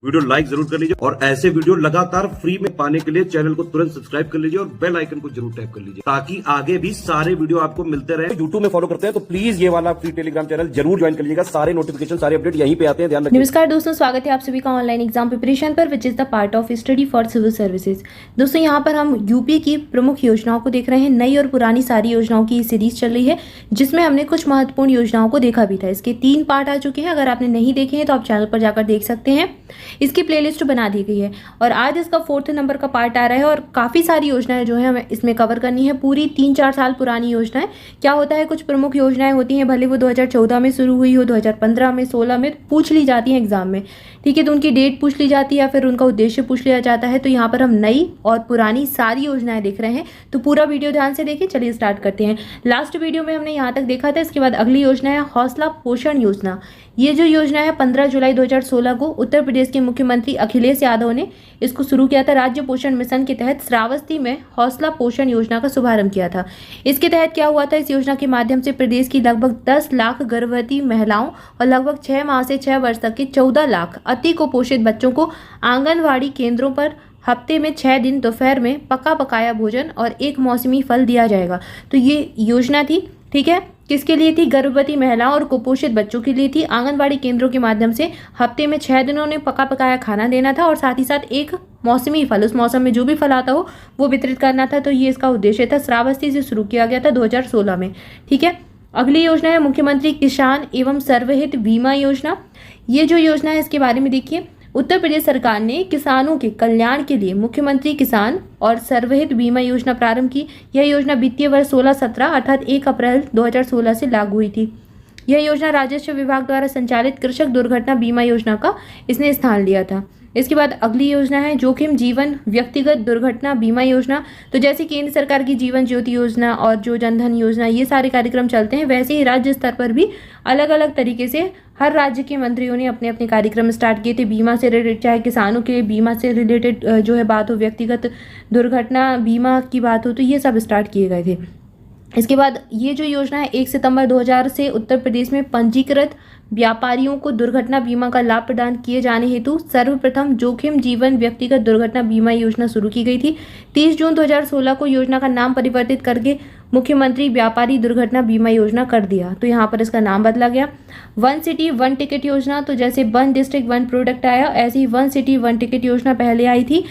Video like जरूर कर लीजिए और ऐसे वीडियो लगातार फ्री में पाने के लिए चैनल को तुरंत सब्सक्राइब कर लीजिए और बेल आइकन को जरूर टैप कर लीजिए ताकि आगे भी सारे वीडियो आपको मिलते रहे। यूट्यूब में फॉलो करते हैं तो प्लीज ये वाला फ्री टेलीग्राम चैनल जरूर ज्वाइन कर लीजिएगा। सारे नोटिफिकेशन सारे अपडेट यहीं पे आते हैं, ध्यान रखिए। नमस्कार दोस्तों, स्वागत है आप सभी का ऑनलाइन एग्जाम प्रिपरेशन पर, which is the part of study for civil services. दोस्तों यहाँ पर हम यूपी की प्रमुख योजनाओं को देख रहे हैं। नई और पुरानी सारी योजनाओं की सीरीज चल रही है जिसमें हमने कुछ महत्वपूर्ण योजनाओं को देखा भी था। इसके 3 पार्ट आ चुके हैं। अगर आपने नहीं देखे हैं तो आप चैनल पर जाकर देख सकते हैं। इसकी प्लेलिस्ट बना दी गई है और आज इसका 4th नंबर का पार्ट आ रहा है और काफ़ी सारी योजनाएं जो है हमें इसमें कवर करनी है। पूरी 3-4 साल पुरानी योजनाएं। क्या होता है, कुछ प्रमुख योजनाएं होती हैं, भले वो 2014 में शुरू हुई हो, 2015 में, 16 में पूछ ली जाती हैं एग्जाम में, ठीक है, तो उनकी डेट पूछ ली जाती है या फिर उनका उद्देश्य पूछ लिया जाता है। तो यहाँ पर हम नई और पुरानी सारी योजनाएं देख रहे हैं, तो पूरा वीडियो ध्यान से देखिए। चलिए स्टार्ट करते हैं। लास्ट वीडियो में हमने यहाँ तक देखा था। इसके बाद अगली योजना है हौसला पोषण योजना। ये जो योजना है 15 जुलाई 2016 को उत्तर प्रदेश के मुख्यमंत्री अखिलेश यादव ने इसको शुरू किया था। राज्य पोषण मिशन के तहत श्रावस्ती में हौसला पोषण योजना का शुभारंभ किया था। इसके तहत क्या हुआ था, इस योजना के माध्यम से प्रदेश की लगभग 10 लाख गर्भवती महिलाओं और लगभग 6 माह से 6 वर्ष तक के 14 लाख अति कुपोषित बच्चों को आंगनवाड़ी केंद्रों पर हफ्ते में 6 दिन दोपहर में पका पकाया भोजन और एक मौसमी फल दिया जाएगा। तो ये योजना थी, ठीक है, किसके लिए थी? गर्भवती महिलाओं और कुपोषित बच्चों के लिए थी। आंगनबाड़ी केंद्रों के माध्यम से हफ्ते में 6 दिनों ने पका पकाया खाना देना था और साथ ही साथ एक मौसमी फल, उस मौसम में जो भी फल आता हो वो वितरित करना था। तो ये इसका उद्देश्य था। श्रावस्ती से शुरू किया गया था 2016 में, ठीक है। अगली योजना है मुख्यमंत्री किसान एवं सर्वहित बीमा योजना। ये जो योजना है इसके बारे में देखिए। उत्तर प्रदेश सरकार ने किसानों के कल्याण के लिए मुख्यमंत्री किसान और सर्वहित बीमा योजना प्रारंभ की। यह योजना वित्तीय वर्ष 16-17 अर्थात 1 अप्रैल 2016 से लागू हुई थी। यह योजना राजस्व विभाग द्वारा संचालित कृषक दुर्घटना बीमा योजना का इसने स्थान लिया था। इसके बाद अगली योजना है जोखिम जीवन व्यक्तिगत दुर्घटना बीमा योजना। तो जैसे केंद्र सरकार की जीवन ज्योति योजना और जो जनधन योजना, ये सारे कार्यक्रम चलते हैं, वैसे ही राज्य स्तर पर भी अलग अलग तरीके से हर राज्य के मंत्रियों ने अपने अपने कार्यक्रम स्टार्ट किए थे बीमा से रिलेटेड। चाहे किसानों के बीमा से रिलेटेड जो है बात हो, व्यक्तिगत दुर्घटना बीमा की बात हो, तो ये सब स्टार्ट किए गए थे। इसके बाद ये जो योजना है 1 सितंबर 2000 से उत्तर प्रदेश में पंजीकृत व्यापारियों को दुर्घटना बीमा का लाभ प्रदान किए जाने हेतु सर्वप्रथम जोखिम जीवन व्यक्तिगत दुर्घटना बीमा योजना शुरू की गई थी। 30 जून 2016 को योजना का नाम परिवर्तित करके मुख्यमंत्री व्यापारी दुर्घटना बीमा योजना कर दिया। तो यहाँ पर इसका नाम बदला गया। 1 सिटी 1 टिकट योजना। तो जैसे 1 डिस्ट्रिक्ट 1 प्रोडक्ट आया, ऐसे ही 1 सिटी 1 टिकट योजना पहले आई थी।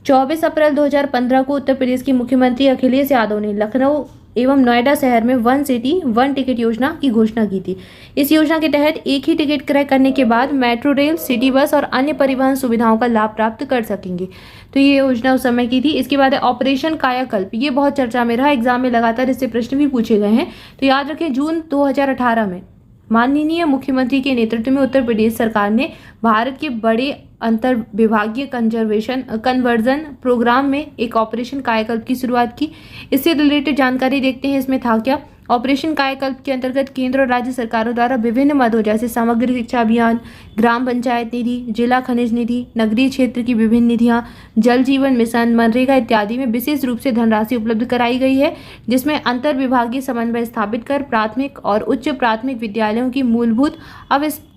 24 अप्रैल 2015 को उत्तर प्रदेश के मुख्यमंत्री अखिलेश यादव ने लखनऊ एवं नोएडा शहर में 1 सिटी 1 टिकट योजना की घोषणा की थी। इस योजना के तहत एक ही टिकट क्रय करने के बाद मेट्रो रेल, सिटी बस और अन्य परिवहन सुविधाओं का लाभ प्राप्त कर सकेंगे। तो ये योजना उस समय की थी। इसके बाद है ऑपरेशन कायाकल्प। ये बहुत चर्चा में रहा, एग्जाम में लगातार इससे प्रश्न भी पूछे गए हैं। तो याद रखें, जून 2018 में माननीय मुख्यमंत्री के नेतृत्व में उत्तर प्रदेश सरकार ने भारत के बड़े अंतर विभागीय कन्वर्जन प्रोग्राम में एक ऑपरेशन कायाकल्प की शुरुआत की। इससे रिलेटेड जानकारी देखते हैं। इसमें था क्या? ऑपरेशन कायाकल्प के अंतर्गत केंद्र और राज्य सरकारों द्वारा विभिन्न मदों जैसे समग्र शिक्षा अभियान, ग्राम पंचायत निधि, जिला खनिज निधि, नगरीय क्षेत्र की विभिन्न निधियां, जल जीवन मिशन, मनरेगा इत्यादि में विशेष रूप से धनराशि उपलब्ध कराई गई है, जिसमें अंतर विभागीय समन्वय स्थापित कर प्राथमिक और उच्च प्राथमिक विद्यालयों की मूलभूत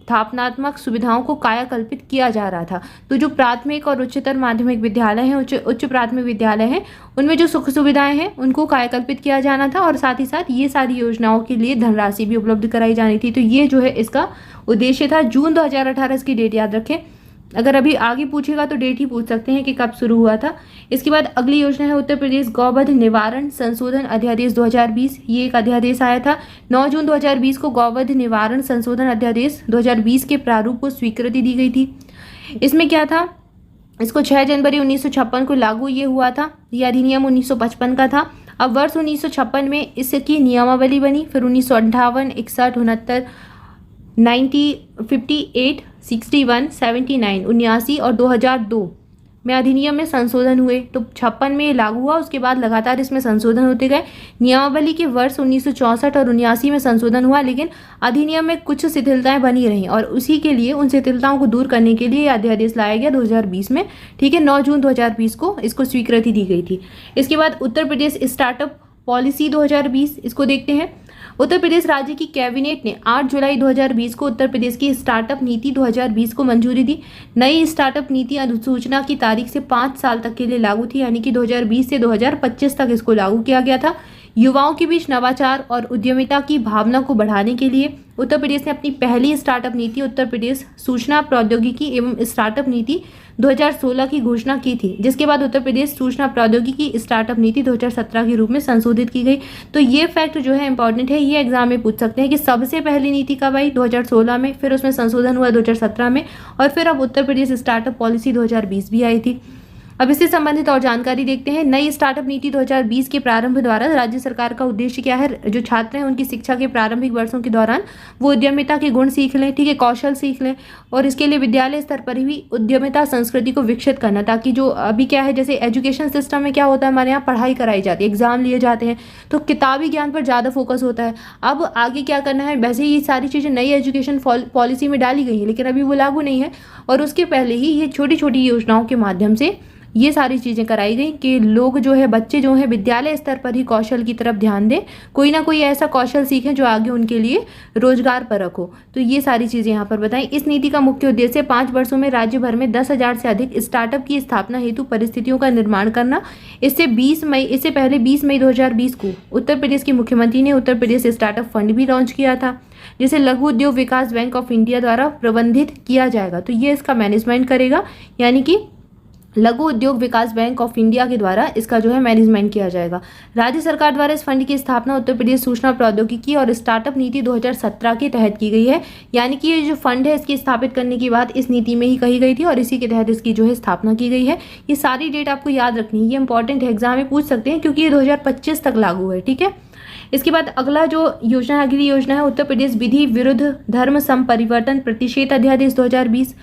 स्थापनात्मक सुविधाओं को कायाकल्पित किया जा रहा था। तो जो प्राथमिक और उच्चतर माध्यमिक विद्यालय हैं, उच्च प्राथमिक विद्यालय हैं, उनमें जो सुख सुविधाएं हैं उनको कायाकल्पित किया जाना था और साथ ही साथ ये सारी योजनाओं के लिए धनराशि भी उपलब्ध कराई जानी थी। तो ये जो है इसका उद्देश्य था। जून 2018 इसकी डेट याद रखें। अगर अभी आगे पूछेगा तो डेट ही पूछ सकते हैं कि कब शुरू हुआ था। इसके बाद अगली योजना है उत्तर प्रदेश गौवध निवारण संशोधन अध्यादेश 2020। ये एक अध्यादेश आया था 9 जून 2020 को। गौवध निवारण संशोधन अध्यादेश 2020 के प्रारूप को स्वीकृति दी गई थी। इसमें क्या था, इसको 6 जनवरी 1956 को लागू ये हुआ था। यह अधिनियम 1955 का था। अब वर्ष 1956 में इसकी नियमावली बनी। फिर 1958, 61, 69, 90, 58, 61, 79, 79 और 2002 में अधिनियम में संशोधन हुए। तो 56 में लागू हुआ, उसके बाद लगातार इसमें संशोधन होते गए। नियमावली के वर्ष 1964 और 79 में संशोधन हुआ, लेकिन अधिनियम में कुछ शिथिलताएं बनी रहीं और उसी के लिए उन शिथिलताओं को दूर करने के लिए अध्यादेश लाया गया 2020 में, ठीक है। 9 जून 2020 को इसको स्वीकृति दी गई थी। इसके बाद उत्तर प्रदेश स्टार्टअप पॉलिसी 2020, इसको देखते हैं। उत्तर प्रदेश राज्य की कैबिनेट ने 8 जुलाई 2020 को उत्तर प्रदेश की स्टार्टअप नीति 2020 को मंजूरी दी। नई स्टार्टअप नीति अधिसूचना की तारीख से 5 साल तक के लिए लागू थी, यानी कि 2020 से 2025 तक इसको लागू किया गया था। युवाओं के बीच नवाचार और उद्यमिता की भावना को बढ़ाने के लिए उत्तर प्रदेश ने अपनी पहली स्टार्टअप नीति उत्तर प्रदेश सूचना प्रौद्योगिकी एवं स्टार्टअप नीति 2016 की घोषणा की थी, जिसके बाद उत्तर प्रदेश सूचना प्रौद्योगिकी स्टार्टअप नीति 2017 के रूप में संशोधित की गई। तो ये फैक्ट जो है इंपॉर्टेंट है, ये एग्जाम में पूछ सकते हैं कि सबसे पहली नीति कब आई, 2016 में, फिर उसमें संशोधन हुआ 2017 में, और फिर अब उत्तर प्रदेश स्टार्टअप पॉलिसी 2020 भी आई थी। अब इससे संबंधित और जानकारी देखते हैं। नई स्टार्टअप नीति 2020 के प्रारंभ द्वारा राज्य सरकार का उद्देश्य क्या है, जो छात्र हैं उनकी शिक्षा के प्रारंभिक वर्षों के दौरान वो उद्यमिता के गुण सीख लें, ठीक है, कौशल सीख लें, और इसके लिए विद्यालय स्तर पर भी उद्यमिता संस्कृति को विकसित करना, ताकि जो अभी क्या है, जैसे एजुकेशन सिस्टम में क्या होता है, हमारे यहाँ पढ़ाई कराई जाती है, एग्जाम लिए जाते हैं, तो किताबी ज्ञान पर ज़्यादा फोकस होता है। अब आगे क्या करना है, वैसे ये सारी चीज़ें नई एजुकेशन पॉलिसी में डाली गई है, लेकिन अभी वो लागू नहीं है, और उसके पहले ही ये छोटी छोटी योजनाओं के माध्यम से ये सारी चीज़ें कराई गई कि लोग जो है, बच्चे जो है विद्यालय स्तर पर ही कौशल की तरफ ध्यान दें, कोई ना कोई ऐसा कौशल सीखें जो आगे उनके लिए रोजगार पर रखो। तो ये सारी चीज़ें यहाँ पर बताएं। इस नीति का मुख्य उद्देश्य 5 वर्षों में राज्य भर में 10,000 से अधिक स्टार्टअप की स्थापना हेतु परिस्थितियों का निर्माण करना। इससे पहले 20 मई 2020 को उत्तर प्रदेश के मुख्यमंत्री ने उत्तर प्रदेश स्टार्टअप फंड भी लॉन्च किया था, जिसे लघु उद्योग विकास बैंक ऑफ इंडिया द्वारा प्रबंधित किया जाएगा। तो ये इसका मैनेजमेंट करेगा, यानी कि लघु उद्योग विकास बैंक ऑफ इंडिया के द्वारा इसका जो है मैनेजमेंट किया जाएगा। राज्य सरकार द्वारा इस फंड की स्थापना उत्तर प्रदेश सूचना प्रौद्योगिकी और स्टार्टअप नीति 2017 के तहत की गई है, यानी कि ये जो फंड है इसकी स्थापित करने की बात इस नीति में ही कही गई थी और इसी के तहत इसकी जो है स्थापना की गई है। ये सारी डेट आपको याद रखनी है, ये इंपॉर्टेंट है, एग्जाम में पूछ सकते हैं क्योंकि ये 2025 तक लागू है, ठीक है। इसके बाद अगला जो योजना, अगली योजना है उत्तर प्रदेश विधि विरुद्ध धर्म संपरिवर्तन प्रतिषेध अध्यादेश 2020।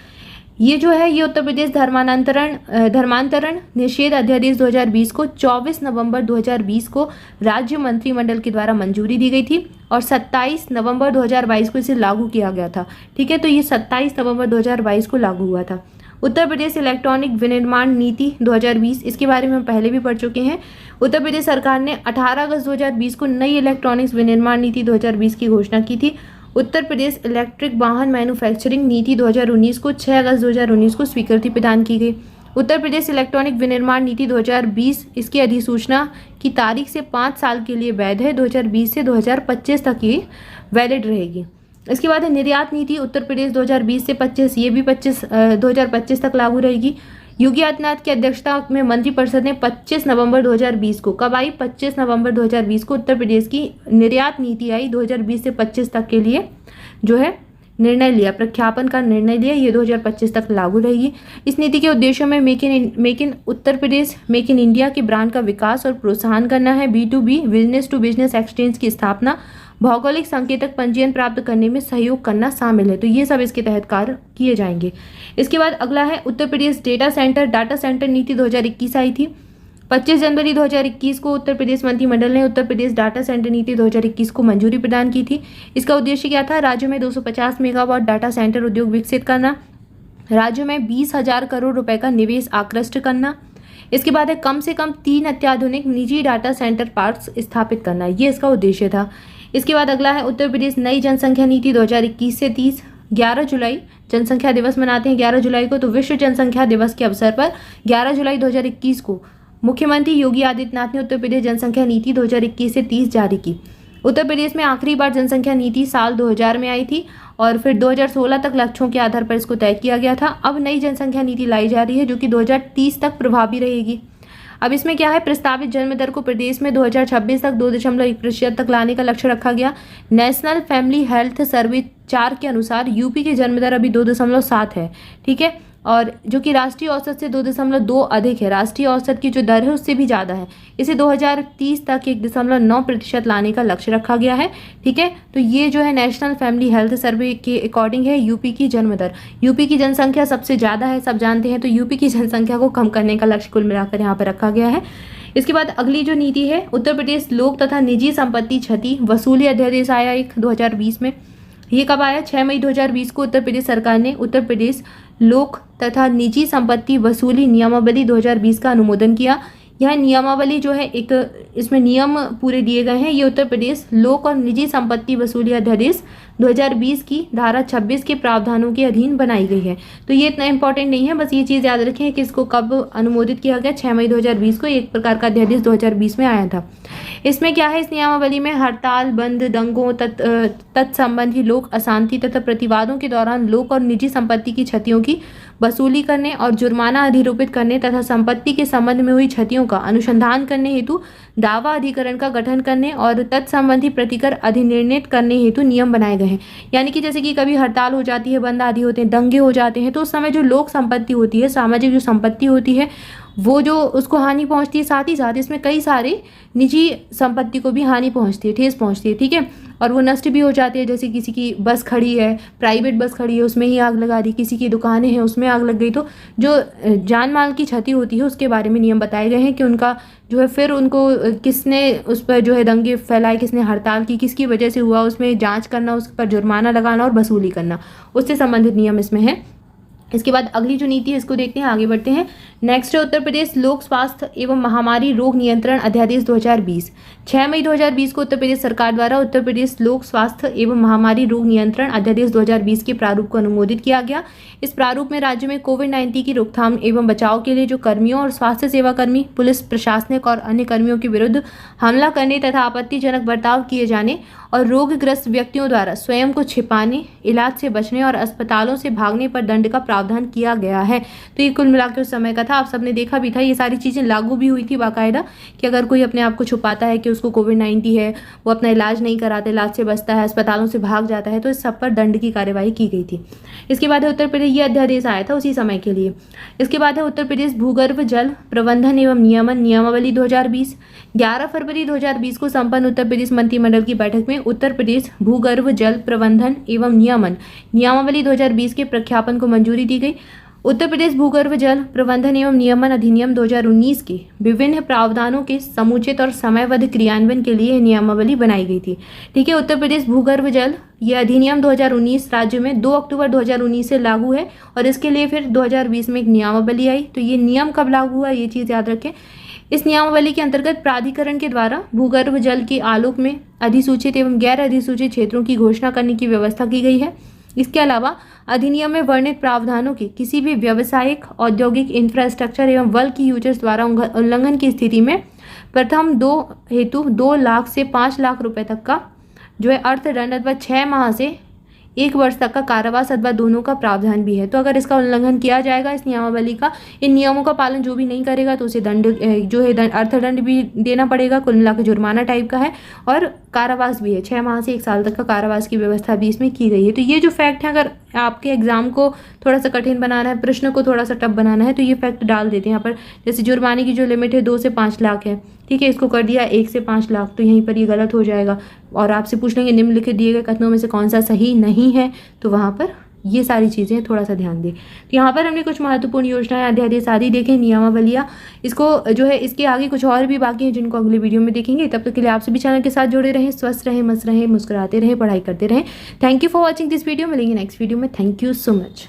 ये जो है ये उत्तर प्रदेश धर्मांतरण निषेध अध्यादेश 2020 को 24 नवंबर 2020 को राज्य मंत्रिमंडल के द्वारा मंजूरी दी गई थी और 27 नवंबर 2022 को इसे लागू किया गया था, ठीक है। तो ये 27 नवंबर 2022 को लागू हुआ था। उत्तर प्रदेश इलेक्ट्रॉनिक विनिर्माण नीति 2020, इसके बारे में हम पहले भी पढ़ चुके हैं। उत्तर प्रदेश सरकार ने 18 अगस्त 2020 को नई इलेक्ट्रॉनिक्स विनिर्माण नीति 2020 की घोषणा की थी। उत्तर प्रदेश इलेक्ट्रिक वाहन मैन्युफैक्चरिंग नीति 2019 को 6 अगस्त 2019 को स्वीकृति प्रदान की गई। उत्तर प्रदेश इलेक्ट्रॉनिक विनिर्माण नीति 2020, इसकी अधिसूचना की तारीख से 5 साल के लिए वैध है, 2020 से 2025 तक ये वैलिड रहेगी। इसके बाद है निर्यात नीति उत्तर प्रदेश 2020 से 25, ये भी 2025 तक लागू रहेगी। योगी आदित्यनाथ की अध्यक्षता में मंत्रिपरिषद ने 25 नवंबर 2020 को, कब आई, 25 नवंबर 2020 को उत्तर प्रदेश की निर्यात नीति आई 2020 से 25 तक के लिए जो है निर्णय लिया, प्रख्यापन का निर्णय लिया, ये 2025 तक लागू रहेगी। इस नीति के उद्देश्यों में make in Uttar Pradesh, make in India के ब्रांड का विकास और प्रोत्साहन करना है, B2B business to business exchange की स्थापना, भौगोलिक संकेतक पंजीयन प्राप्त करने में सहयोग करना शामिल है। तो ये सब इसके तहत कार्य किए जाएंगे। इसके बाद अगला है उत्तर प्रदेश डाटा सेंटर नीति 2021 आई थी। 25 जनवरी 2021 को उत्तर प्रदेश मंत्रिमंडल ने उत्तर प्रदेश डाटा सेंटर नीति 2021 को मंजूरी प्रदान की थी। इसका उद्देश्य क्या था, राज्य में 250 मेगावाट डाटा सेंटर उद्योग विकसित करना, राज्य में 20,000 करोड़ रुपए का निवेश आकृष्ट करना। इसके बाद है कम से कम 3 अत्याधुनिक निजी डाटा सेंटर पार्क्स स्थापित करना, ये इसका उद्देश्य था। इसके बाद अगला है उत्तर प्रदेश नई जनसंख्या नीति 2021 से 30। 11 जुलाई जनसंख्या दिवस मनाते हैं 11 जुलाई को, तो विश्व जनसंख्या दिवस के अवसर पर 11 जुलाई 2021 को मुख्यमंत्री योगी आदित्यनाथ ने उत्तर प्रदेश जनसंख्या नीति 2021 से 30 जारी की। उत्तर प्रदेश में आखिरी बार जनसंख्या नीति साल 2000 में आई थी और फिर 2016 तक लक्ष्यों के आधार पर इसको तय किया गया था। अब नई जनसंख्या नीति लाई जा रही है जो कि 2030 तक प्रभावी रहेगी। अब इसमें क्या है, प्रस्तावित जन्म दर को प्रदेश में 2026 तक 2.1% तक लाने का लक्ष्य रखा गया। नेशनल फैमिली हेल्थ सर्वे 4 के अनुसार यूपी की जन्म दर अभी 2.7 है, ठीक है, और जो कि राष्ट्रीय औसत से 2.2 अधिक है। राष्ट्रीय औसत की जो दर है उससे भी ज़्यादा है। इसे 2030 तक 1.9% लाने का लक्ष्य रखा गया है, ठीक है। तो ये जो है नेशनल फैमिली हेल्थ सर्वे के अकॉर्डिंग है यूपी की जन्म दर। यूपी की जनसंख्या सबसे ज़्यादा है, सब जानते हैं, तो यूपी की जनसंख्या को कम करने का लक्ष्य कुल मिलाकर यहाँ पर रखा गया है। इसके बाद अगली जो नीति है उत्तर प्रदेश लोक तथा निजी संपत्ति क्षति वसूली अध्यादेश आया एक 2020 में। ये कब आया, 6 मई 2020 को उत्तर प्रदेश सरकार ने उत्तर प्रदेश लोक तथा निजी संपत्ति वसूली नियमावली 2020 का अनुमोदन किया। यह नियमावली जो है एक इसमें नियम पूरे दिए गए हैं। ये उत्तर प्रदेश लोक और निजी संपत्ति वसूली अध्यादेश 2020 की धारा 26 के प्रावधानों के अधीन बनाई गई है। तो ये इतना इंपॉर्टेंट नहीं है, बस ये चीज़ याद रखें कि इसको कब अनुमोदित किया गया, 6 मई 2020 को एक प्रकार का अध्यादेश 2020 में आया था। इसमें क्या है, इस नियमावली में हड़ताल, बंद, दंगों, तत्संबंधी लोक अशांति तथा प्रतिवादों के दौरान लोक और निजी संपत्ति की क्षतियों की वसूली करने और जुर्माना अधिरोपित करने तथा संपत्ति के संबंध में हुई क्षतियों का अनुसंधान करने हेतु दावा अधिकरण का गठन करने और तत्संबंधी प्रतिकर अधिनिर्णित करने हेतु नियम बनाए गए हैं। यानी कि जैसे कि कभी हड़ताल हो जाती है, बंद आदि होते हैं, दंगे हो जाते हैं, तो उस समय जो लोक संपत्ति होती है, सामाजिक जो संपत्ति होती है, वो जो उसको हानि पहुंचती है, साथ ही साथ इसमें कई सारे निजी संपत्ति को भी हानि पहुंचती है, ठेस पहुंचती है, ठीक है, और वो नष्ट भी हो जाती है। जैसे किसी की बस खड़ी है, प्राइवेट बस खड़ी है, उसमें ही आग लगा दी, किसी की दुकानें हैं उसमें आग लग गई, तो जो जान माल की क्षति होती है उसके बारे में नियम बताए गए हैं कि उनका जो है फिर उनको किसने उस पर जो है दंगे फैलाए, किसने हड़ताल की, किसकी वजह से हुआ, उसमें जाँच करना, उस पर जुर्माना लगाना और वसूली करना, उससे संबंधित नियम इसमें है। इसके बाद अगली जो नीति है इसको देखते हैं, आगे बढ़ते हैं। नेक्स्ट है उत्तर प्रदेश लोक स्वास्थ्य एवं महामारी रोग नियंत्रण अध्यादेश 2020। 6 मई 2020 को उत्तर प्रदेश सरकार द्वारा उत्तर प्रदेश लोक स्वास्थ्य एवं महामारी रोग नियंत्रण अध्यादेश 2020 के प्रारूप को अनुमोदित किया गया। इस प्रारूप में राज्य में कोविड-19 की रोकथाम एवं बचाव के लिए जो कर्मियों और स्वास्थ्य सेवा कर्मी, पुलिस, प्रशासनिक और अन्य कर्मियों के विरुद्ध हमला करने तथा आपत्तिजनक बर्ताव किए जाने और रोगग्रस्त व्यक्तियों द्वारा स्वयं को छिपाने, इलाज से बचने और अस्पतालों से भागने पर दंड का प्रावधान किया गया है। तो ये कुल मिलाकर उस समय का था, आप सबने देखा भी था, ये सारी चीज़ें लागू भी हुई थी बाकायदा कि अगर कोई अपने आप को छुपाता है कि उसको कोविड-19 है, वो अपना इलाज नहीं कराता, इलाज से बचता है, अस्पतालों से भाग जाता है, तो इस सब पर दंड की कार्यवाही की गई थी। इसके बाद है उत्तर प्रदेश, ये अध्यादेश आया था उसी समय के लिए। इसके बाद है उत्तर प्रदेश भूगर्भ जल प्रबंधन एवं नियमन नियमावली 2020। 11 फरवरी 2020 को संपन्न उत्तर प्रदेश मंत्रिमंडल की बैठक में उत्तर प्रदेश भूगर्भ जल प्रबंधन एवं नियमन नियमावली 2020 के प्रख्यापन को मंजूरी दी गई। उत्तर प्रदेश भूगर्भ जल प्रबंधन एवं नियमन अधिनियम 2019 के विभिन्न प्रावधानों के समुचित और समयबद्ध क्रियान्वयन के लिए नियमावली बनाई गई थी। ठीक है, उत्तर प्रदेश भूगर्भ जल यह अधिनियम 2019 राज्य में 2 अक्टूबर 2019 से लागू है और इसके लिए फिर 2020 में एक नियमावली आई। तो ये नियम कब लागू हुआ, ये चीज़ याद रखें। इस नियमावली के अंतर्गत प्राधिकरण के द्वारा भूगर्भ जल के आलोक में अधिसूचित एवं गैर अधिसूचित क्षेत्रों की घोषणा करने की व्यवस्था की गई है। इसके अलावा अधिनियम में वर्णित प्रावधानों के किसी भी व्यावसायिक, औद्योगिक, इंफ्रास्ट्रक्चर एवं वल की यूजर्स द्वारा उल्लंघन की स्थिति में प्रथम 2 हेतु 2 लाख से 5 लाख रुपए तक का जो है अर्थदंड अथवा 6 माह से 1 वर्ष तक का कारावास अथवा दोनों का प्रावधान भी है। तो अगर इसका उल्लंघन किया जाएगा, इस नियमावली का, इन नियमों का पालन जो भी नहीं करेगा तो उसे दंड जो है अर्थदंड भी देना पड़ेगा, कुल मिलाकर जुर्माना टाइप का है, और कारावास भी है, 6 माह से 1 साल तक का कारावास की व्यवस्था भी इसमें की गई है। तो ये जो फैक्ट है, अगर आपके एग्जाम को थोड़ा सा कठिन बनाना है, प्रश्न को थोड़ा सा टफ बनाना है, तो ये फैक्ट डाल देते हैं यहाँ पर। जैसे जुर्माने की जो लिमिट है 2 से 5 लाख है, ठीक है, इसको कर दिया 1 से 5 लाख, तो यहीं पर ये गलत हो जाएगा। और आपसे पूछ लेंगे निम्नलिखित दिए गए कथनों में से कौन सा सही नहीं है, तो वहाँ पर ये सारी चीज़ें थोड़ा सा ध्यान दें। तो यहाँ पर हमने कुछ महत्वपूर्ण योजनाएं, अध्यादेश आदि देखें, नियमावलियाँ। इसको जो है इसके आगे कुछ और भी बाकी हैं जिनको अगले वीडियो में देखेंगे। तब तक के लिए आपसे भी चैनल के साथ जुड़े रहें, स्वस्थ रहें, मस्त रहें, मुस्कुराते रहें, पढ़ाई करते रहें। Thank you for watching this video. मिलेंगे नेक्स्ट वीडियो में। Thank you so much.